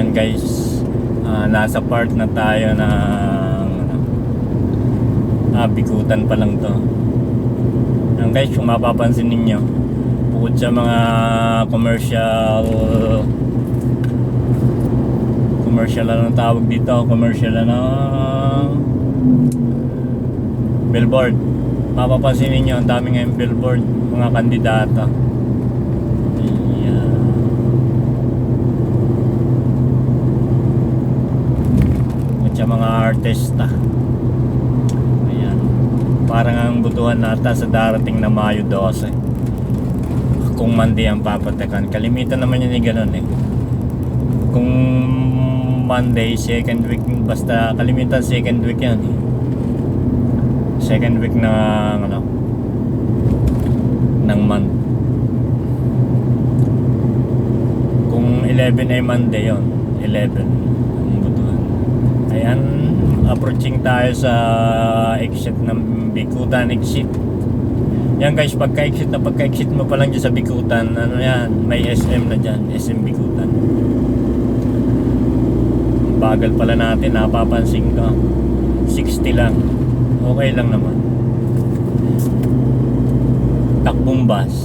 Ayan guys, nasa part na tayo ng Bikutan pa lang to. Ayan guys, kung mapapansin ninyo, bukod sa mga commercial ano tawag dito, commercial ano, billboard, mapapansin ninyo ang dami ngayong billboard, mga kandidato. Ayan. At sa mga artista. Ayan, parang ang butuhan nata sa darating na Mayo 12 kung Monday ang papatakan. Kalimitan naman yun ganun kung Monday, second week, basta kalimitan second week yan second week ng ng month. Kung 11 ay Monday yon, 11 ang butuhan. Ayan, approaching tayo sa exit ng Bikutan exit. Yan guys, pagka-exit mo pa lang dyan sa Bikutan, ano yan, may SM na dyan, SM Bikutan. Bagal pala natin, napapansin ko 60 lang, okay lang naman. Takbong bus,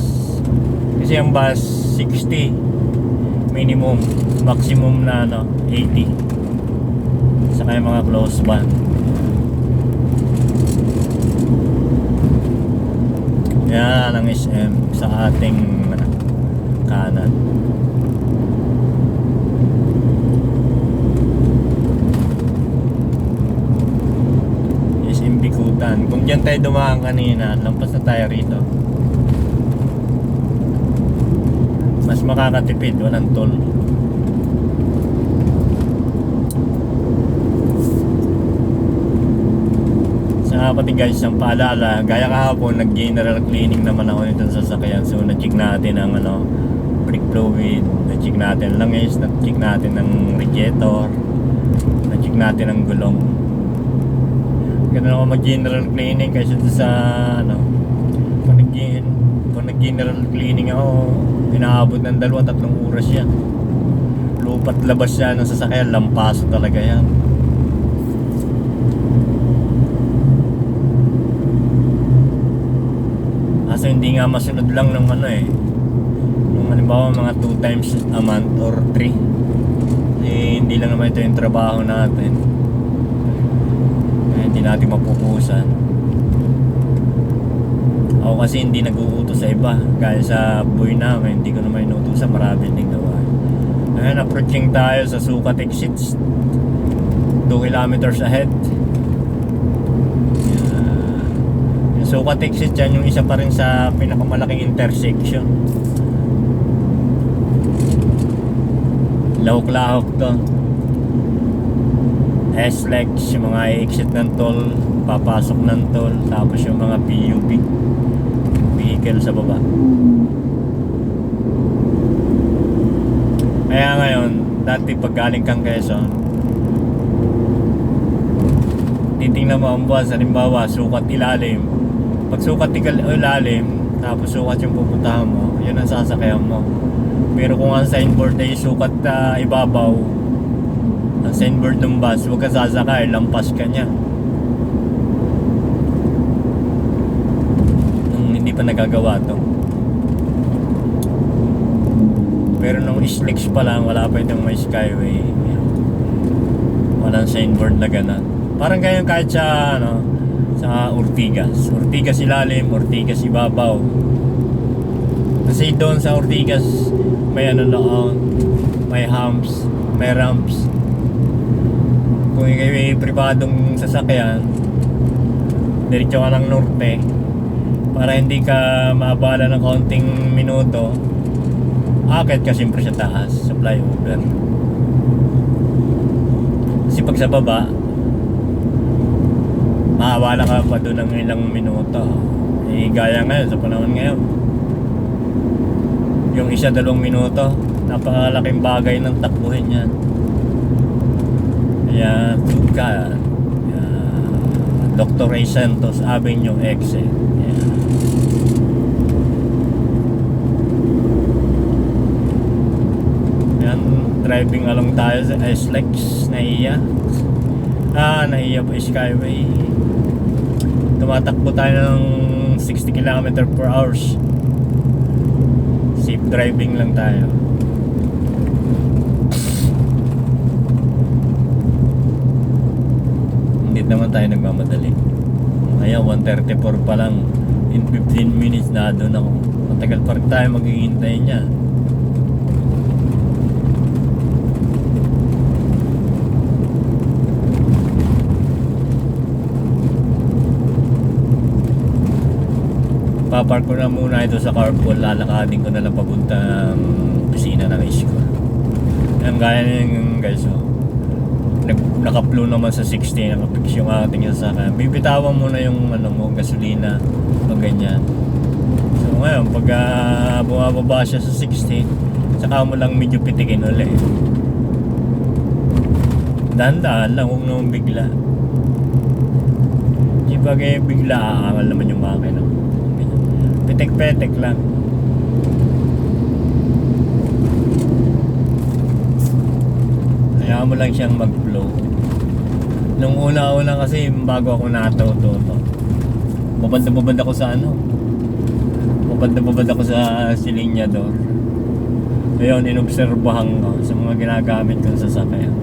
kasi ang bus 60 minimum, maximum na 80, saka yung mga close van. Yan ang SM sa ating kanan. SM Bikutan. Kung dyan tayo dumaan kanina, lampas na tayo rito. Mas makakatipid, walang toll. Pati guys, ang paalala, gaya kahapon nag-general cleaning naman ako nito sa sasakyan. So na-check natin ang brake fluid, na-check natin langis, na-check natin ang radiator, na-check natin ang gulong. Ganun ako mag-general cleaning kasi sa kung nag-general cleaning ako, inaabot ng 2-3 oras yan. Lupat labas yan ng sasakyan, lampaso talaga yan. So hindi nga masunod lang ng nung halimbawa mga 2 times a month or 3, hindi lang naman ito yung trabaho natin, hindi natin mapupusan. Ako kasi hindi nag-uutos sa iba, gaya sa boy namin, hindi ko naman inuutosan, marami din gawa. Ayan, approaching tayo sa Sukat exits, 2 kilometers ahead. Sukat exit yan, yung isa pa rin sa pinakamalaking intersection. Lahok-lahok to. S-Lex, yung mga exit ng toll, papasok ng toll, tapos yung mga PUV vehicle sa baba. Kaya ngayon, dati pag galing kang Quezon, titingnan mo ang buwan, halimbawa sukat ilalim. Pag sukat ilalim, tapos sukat yung pupuntahan mo, yun ang sasakyan mo. Pero kung ang signboard ay sukat ibabaw, ang signboard ng bus, huwag ka sasakay, lampas ka niya. Nung hindi pa nagagawa to. Pero nung SLEX pa lang, wala pa itong may skyway, walang signboard na gano'n. Parang ganyan kahit sa sa Ortigas ilalim, Ortigas ibabaw. Kasi doon sa Ortigas may may humps, may ramps. Kung may pribadong sasakyan, diretso ka ng norte, para hindi ka maabala ng konting minuto, akit ka siyempre sa taas, sa flyover. Kasi pag sa baba, maawala ka pa doon ng ilang minuto. Gaya ngayon, sa panahon ngayon, yung 1-2 minuto, napakalaking bagay ng takbuhin yan. Kaya Sukat, Dr. Ray Santos Avenue exit. driving along tayo sa SLEX, Naiya. Naiya po Skyway. Tumatakbo tayo ng 60 km per hours. Safe driving lang tayo. Hindi naman tayo nagmamadali. Ngayon 1:34 pa lang. In 15 minutes na doon ako. Matagal pa rin tayo maghihintay niya. Papark ko na muna ito sa carpool. Lalakadin ko na lang papuntang opisina ng school. Ang gaya ng guys, nakaplo naman sa 60, nakapix yung ating sasakyan. Bibitawan muna yung gasolina o ganyan. So ngayon, pag bumababa siya sa 60, saka mo lang medyo pitikin ulit. Dahan-dahan lang, huwag naman bigla. Di ba kaya bigla, aangal naman yung makina. Petek-petek lang. Hayaan mo lang siyang mag-flow. Nung una-una kasi bago ako natuto, babad ako sa babad ako sa silinyador. Ayun, inobserbahan ko sa mga ginagamit kong sasakyan.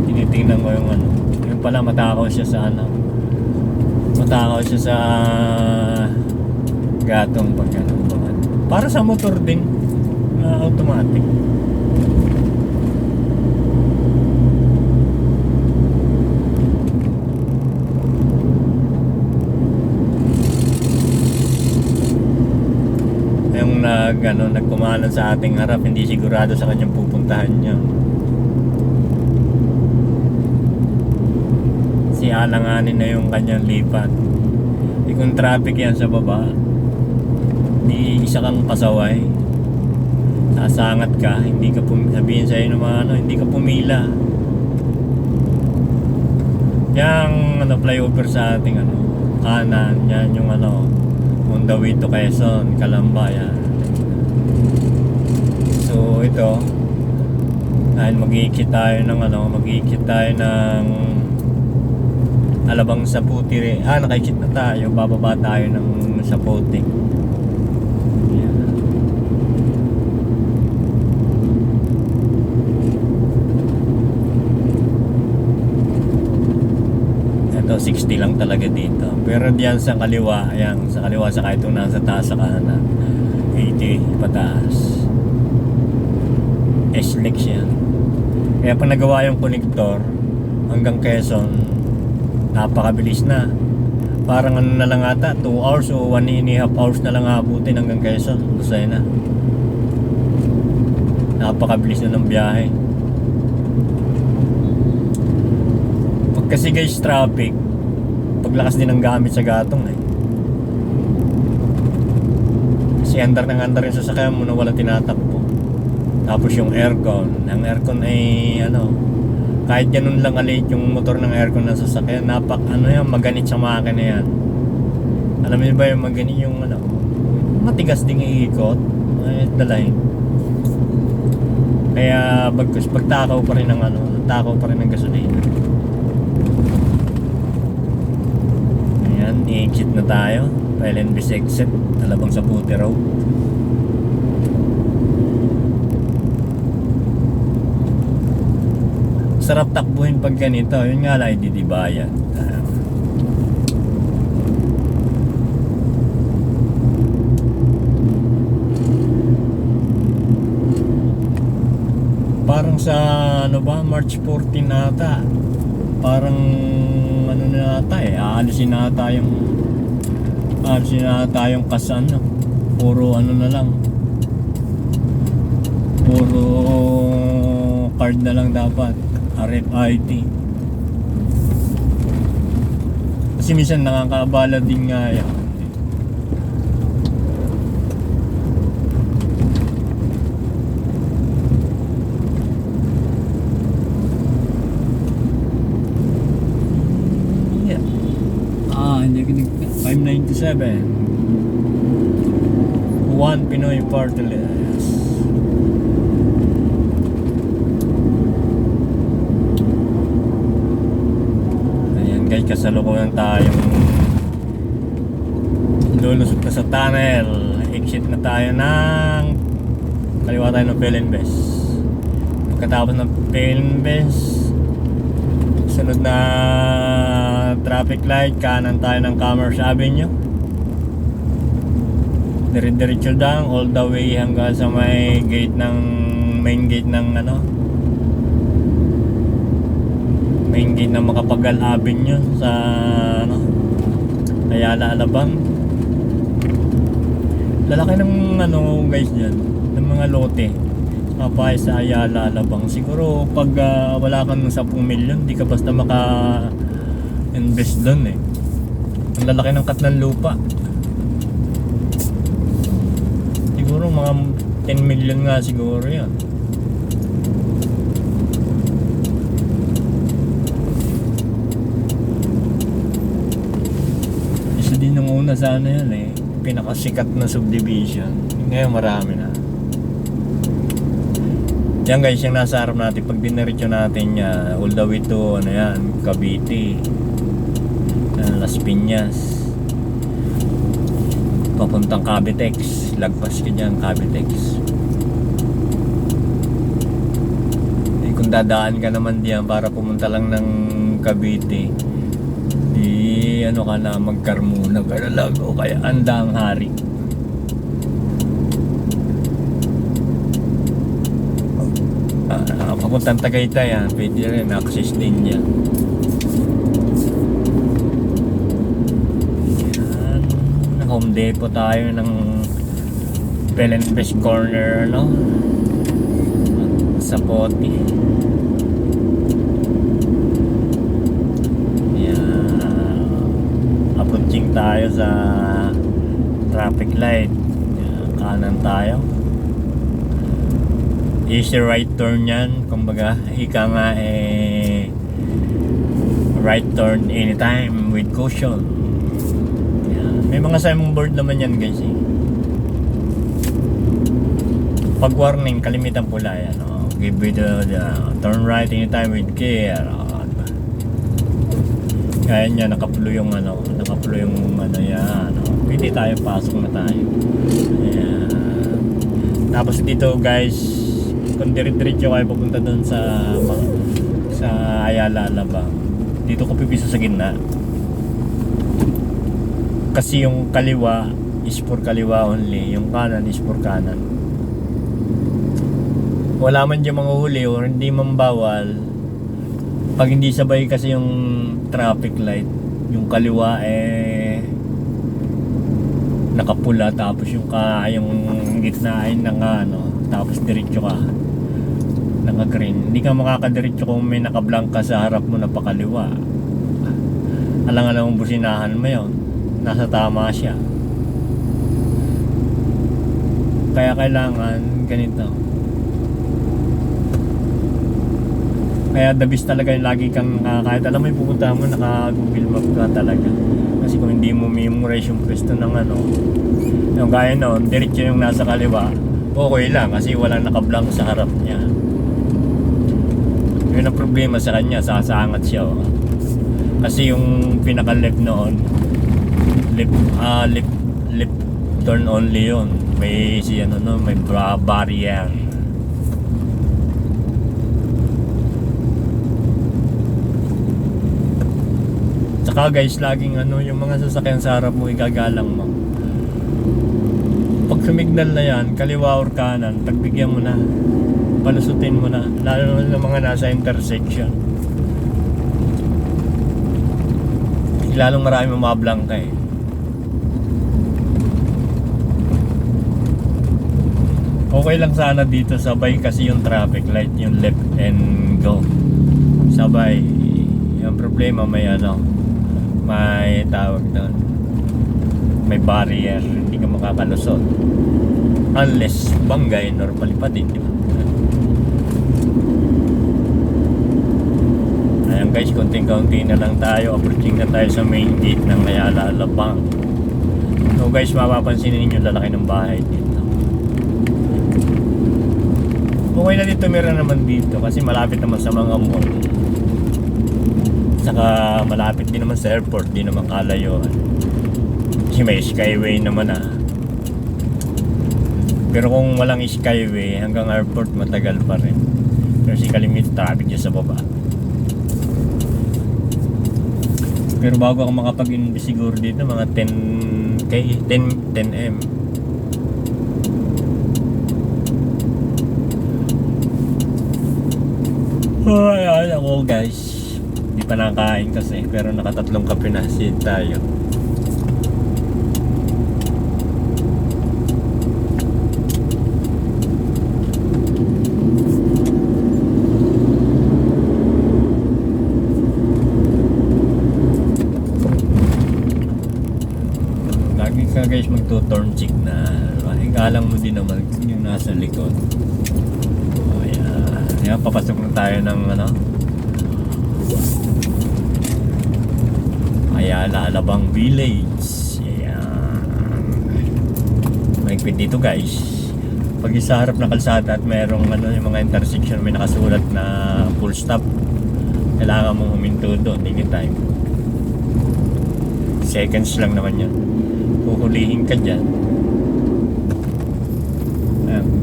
Tinitingnan ko yung yung pala matakaw siya sa matakaw siya sa gatong pag para sa motor din automatic. Yung nagkumanan sa ating harap, hindi sigurado sa kanyang pupuntahan niya. Si alanganin na yung kanyang lipat. Kung traffic yan sa baba, di isa kang pasaway, sasangat ka, hindi ka sabihin sa'yo ng mga hindi ka pumila. Yang flyover sa ating kanan, yan yung on the way to Quezon, Calamba yan. So ito, dahil mag-iikit tayo ng Alabang Saputi. Nakaikit na tayo, bababa tayo ng Saputi. Ito 60 lang talaga dito. Pero diyan sa kaliwa, sa kahit kung nasa taas sa kanan, 80 pataas. SLEX yan. Kaya pag nagawa yung connector hanggang Quezon, napakabilis na. Parang na lang ata 2 hours o 1.5 hours na lang abutin hanggang Quezon. Lusay na. Napakabilis na ng biyahe. Pag kasi guys traffic, paglakas din ng gamit sa gatong kasi andar yung sasakyan mo na walang tinatakbo. Tapos yung aircon, ang aircon ay kahit ganun lang aliit yung motor ng aircon ng sasakyan, maganit sa makina yan. Alam niyo ba yung maganit yung matigas ding iikot, dalay. Kaya pagtakaw pa rin ng gasolina. Ayan, i-exit na tayo. LNB's exit, Alabang Saputi Road. Sarap takbuhin pag ganito. Yun nga lang, didibayan. Parang sa March 14 nata. Parang na ata aalisin nata yung kasan. Puro na lang. Puro card na lang dapat. RFID. Kasi minsan nakakaabala din nga yan. Yeah. Hindi ko 597. One Pinoy Party List. kasalukuyan tayong lulusot na sa tunnel. Exit na tayo ng kaliwa tayo ng Pelinbes. Pagkatapos ng Pelinbes, sunod na traffic light, kanan tayo ng Commerce Avenue. Dire-diretso lang all the way hanggang sa may gate ng main gate ng main gate ng Makapagal Avenue sa Ayala, Alabang. Lalaki ng guys dyan, ng mga lote kapay sa Ayala, Alabang. Siguro pag wala kang 10 milyon, di ka basta maka-invest doon eh. Ang lalaki ng katlan lupa. Siguro mga 10 million nga siguro yan. Isa din nung una sana yan eh, pinakasikat na subdivision. Ngayon marami na. Yan guys, yung nasa harap natin, pag diniretso natin all the way to Cavite, Las Piñas, papuntang Cavitex. Lagpas ka dyan, Cavitex. Eh, kung dadaan ka naman diyan para pumunta lang ng Cavite, di ka na, magkarmuna ka na lang o kaya Andang Hari. Papuntang Tagaytay yan, pwede rin, access din yan. Home Depot tayo ng Pelinbes corner sa Poti. Approaching tayo sa traffic light. Kanan tayo, easy right turn yan, kumbaga ika nga right turn anytime with caution. May mga signboard naman yan guys eh. Pag warning, kalimitan pula yan. Give it turn right anytime with care. Kaya niya nakapulo yung yan. Pwede tayo, pasok na tayo. Ayan. Tapos dito guys, kung diretso kayo pupunta doon sa Ayala, Alabang, dito ko pipisa sa gitna. Kasi yung kaliwa is for kaliwa only, yung kanan is for kanan. Wala man dyan mga huli o hindi man bawal. Pag hindi sabay kasi yung traffic light, yung kaliwa nakapula, tapos yung gitna ay tapos diretso ka naka-green. Hindi ka makakadiretso kung may nakablangka sa harap mo na pakaliwa. Alang-alang businahan mo yun, nasa tama siya. Kaya kailangan ganito. Kaya the best talaga yung lagi kang kahit alam mo yung pupunta mo, naka-Google Map ka talaga. Kasi kung hindi mo memorize yung pwesto ng yung gaya noon, diretso yung nasa kaliwa, okay lang kasi walang nakablank sa harap niya. Yun ang problema sa kanya, sasangat siya. Kasi yung pinaka-left noon, left turn only yun. May may barrier. Tsaka guys, laging yung mga sasakyan sa harap mo, igagalang mo. Pag sumignal na yan, kaliwa or kanan, pagbigyan mo na, palusutin mo na, lalo na mga nasa intersection. Lalong marami mablangka eh. Okay lang sana dito sabay kasi yung traffic light, yung left and go sabay. Yung problema may may tawag doon, may barrier, hindi ka makakalusot unless banggay, normally pa din, di ba? Ayan guys, konting-konti na lang tayo, approaching na tayo sa main gate ng Ayala, Alabang. So guys, mapapansin ninyo lalaki ng bahay dito. Okay na dito, meron naman dito kasi malapit naman sa mga mall. Saka malapit din naman sa airport, di naman kalayo. Kasi may skyway naman Pero kung walang skyway hanggang airport matagal pa rin. Kasi kalimit traffic dyan sa baba. Pero bago ako makapag-invest siguro dito mga 10k, 10M. Ay, ako guys. Hindi pa nakain kasi pero nakatatlong kape na tayo. Lagi ka guys magto-turn signal. Ikalang mo din naman yung nasa likod. Ayan, papasok na tayo ng Ayala Alabang Village. Ayan. Mahigpit dito guys. Pag sa harap ng kalsada at mayroong yung mga intersection may nakasulat na full stop, kailangan mong huminto doon anytime. Seconds lang naman yan. Huhulihin ka dyan.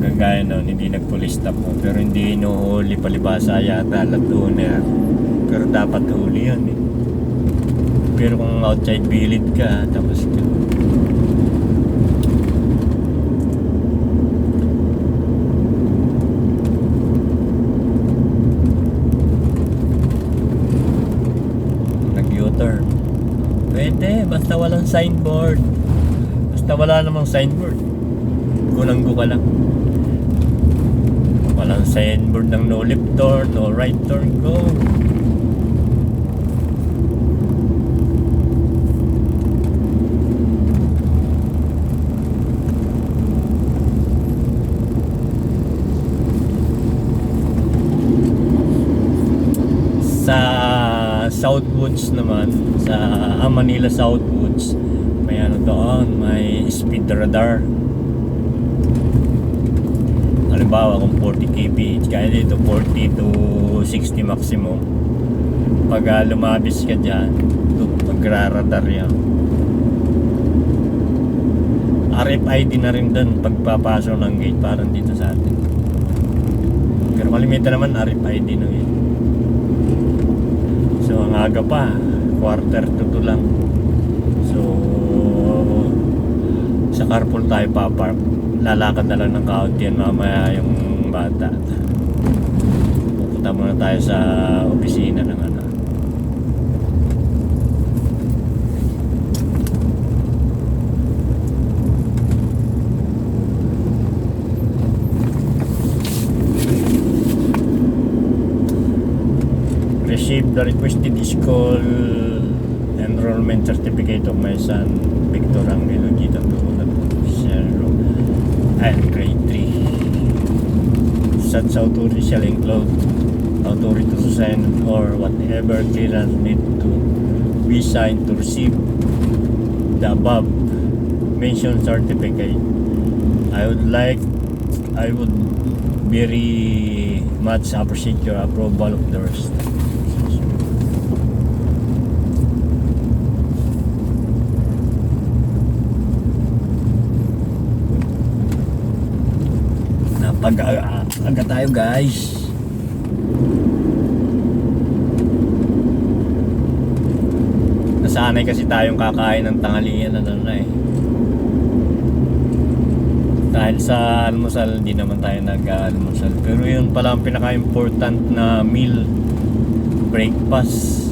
Gagaya noon, hindi nag-police stop mo pero hindi inuhuli palibasa yata lot owner, pero dapat huli yun pero kung outside bilid ka tapos ka nag-U-turn pwede basta walang signboard, basta wala namang signboard gunanggo ka lang. Walang signboard ng no left turn, no right turn, go. Sa Southwoods naman, sa Manila Southwoods, may doon, may speed radar. Halimbawa kung 40 kph kaya dito 40 to 60 maximum. Pag lumabis ka dyan magra-radar yan. RFID na rin dun pagpapasok ng gate parang dito sa atin, pero kalimitan naman RFID na yun. So ang aga pa, quarter to 2 lang. So sa carpool tayo papark, lalakad na lang ng kaunti yan mamaya yung bata. Pupunta muna tayo sa opisina ng receive the requested school enrollment certificate of my son Victor Angelo Gita and grade 3. Such authority shall include authority to sign or whatever clearance need to be signed to receive the above mentioned certificate. I would very much appreciate your approval of the rest. Aga tayo guys. Nasanay kasi tayong kakain ng tanghalian dahil sa almusal hindi naman tayo nag-almusal, pero yun pala ang pinaka-important na meal, breakfast,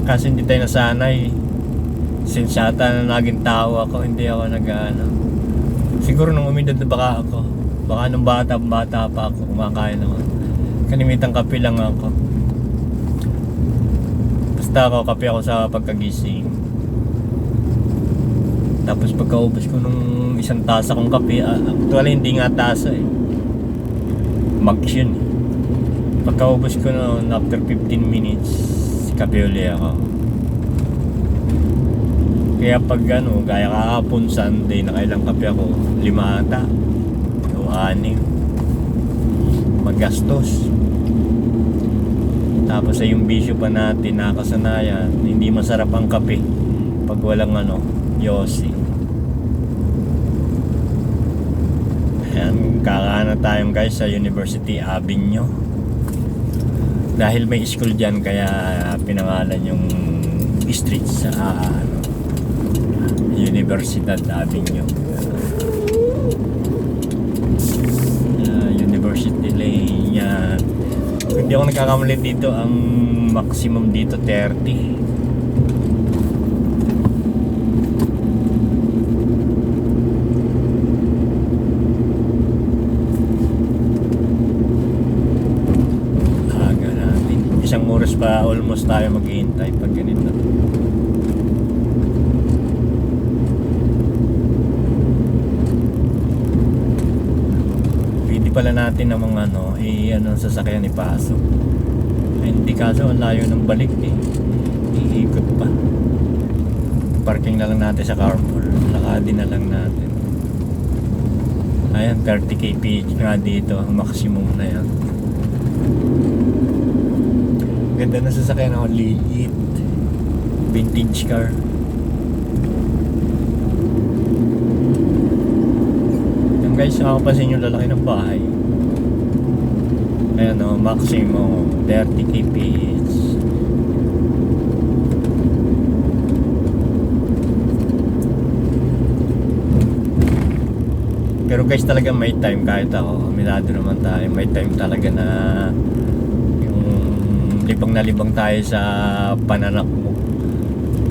kasi hindi tayo nasanay. Since yata na naging tao ako, hindi ako siguro nung umidad na baka nung bata pa ako kumakain naman. Kalimitang kape lang ako. Basta kape ako sa pagkagising. Tapos pagkaubos ko nung isang tasa kong kape, actually hindi nga tasa mugs yun. Pagkaubos ko noon after 15 minutes, kape uli ako. Kaya pag gaya kahapon Sunday, nakailang kape ako, 5 ata. 6 magastos. Tapos ay yung bisyo pa natin, nakasanayan, hindi masarap ang kape pag walang yosi. Ayan, kakaano tayong guys sa University Avenue. Dahil may school dyan, kaya pinangalan yung street sa Universidad Avenue. University Lane yan. Kung hindi ako nagkakamali dito, ang maximum dito 30. Isang oras pa almost tayo maghihintay pag ganito. Pwede pala natin ng mga sasakyan ipasok. Hindi kaso ang layo ng balik iikot pa. Parking na lang natin sa carpool, lakadin na lang natin. Ayan, 30 kph nga dito, maximum na yan. Ganda na sasakyan ako, liit, vintage car. Yan guys, nakapansin yung lalaki ng bahay. Ayan maximum 30 kph. Pero guys, talaga may time, kahit ako, aminado naman tayo, may time talaga na libang na libang tayo sa pananakbo.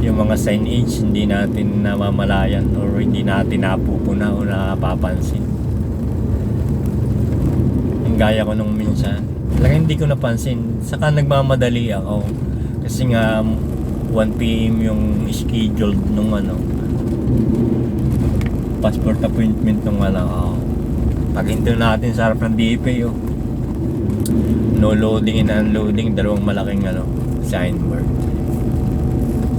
Yung mga signage hindi natin namamalayan or hindi natin napupuna o napapansin. Ang gaya ko nung minsan, talaga hindi ko napansin, saka nagmamadali ako kasi nga 1 PM yung scheduled nung passport appointment nung paghinto natin sa harap ng DPA no loading and unloading, dalawang malaking signboard.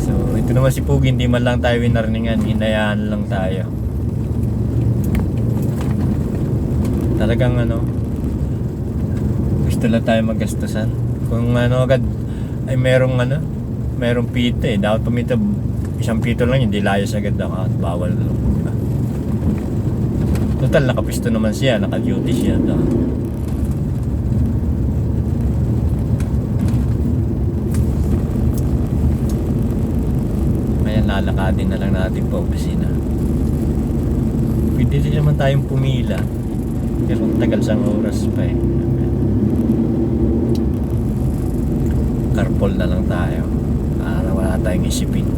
So ito naman si Pugi, hindi man lang tayo winarningan, hinayaan lang tayo. Talagang gusto lang tayo magastusan. Kung agad ay merong pito dapat pumito, isang pito lang, hindi layas agad ako at bawal lang. Total nakapisto naman siya, naka-duty siya lalakadin na lang natin pa opisina. Pwede din naman tayong pumila, pero tagal sang oras pa carpool na lang tayo para wala tayong isipin.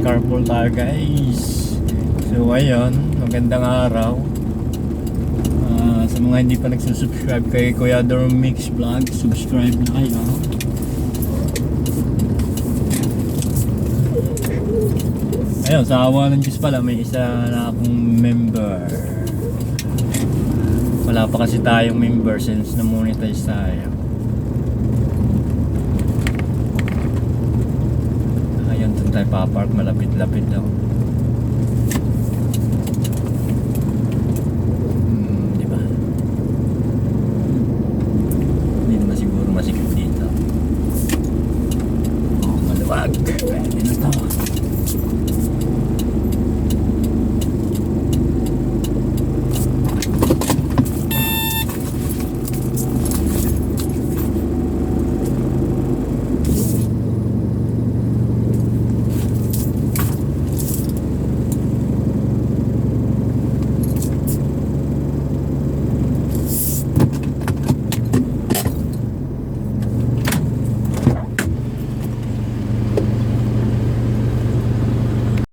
Carpool tayo guys. So ayun, magandang araw. Sa mga hindi pa nagsusubscribe kay Kuya Dormix Vlog, subscribe na kayo. Ayun, sa awa ng Diyos pala, may isa na akong member. Wala pa kasi tayong member since na-monetize tayo. Tayo papark, malapit-lapit daw.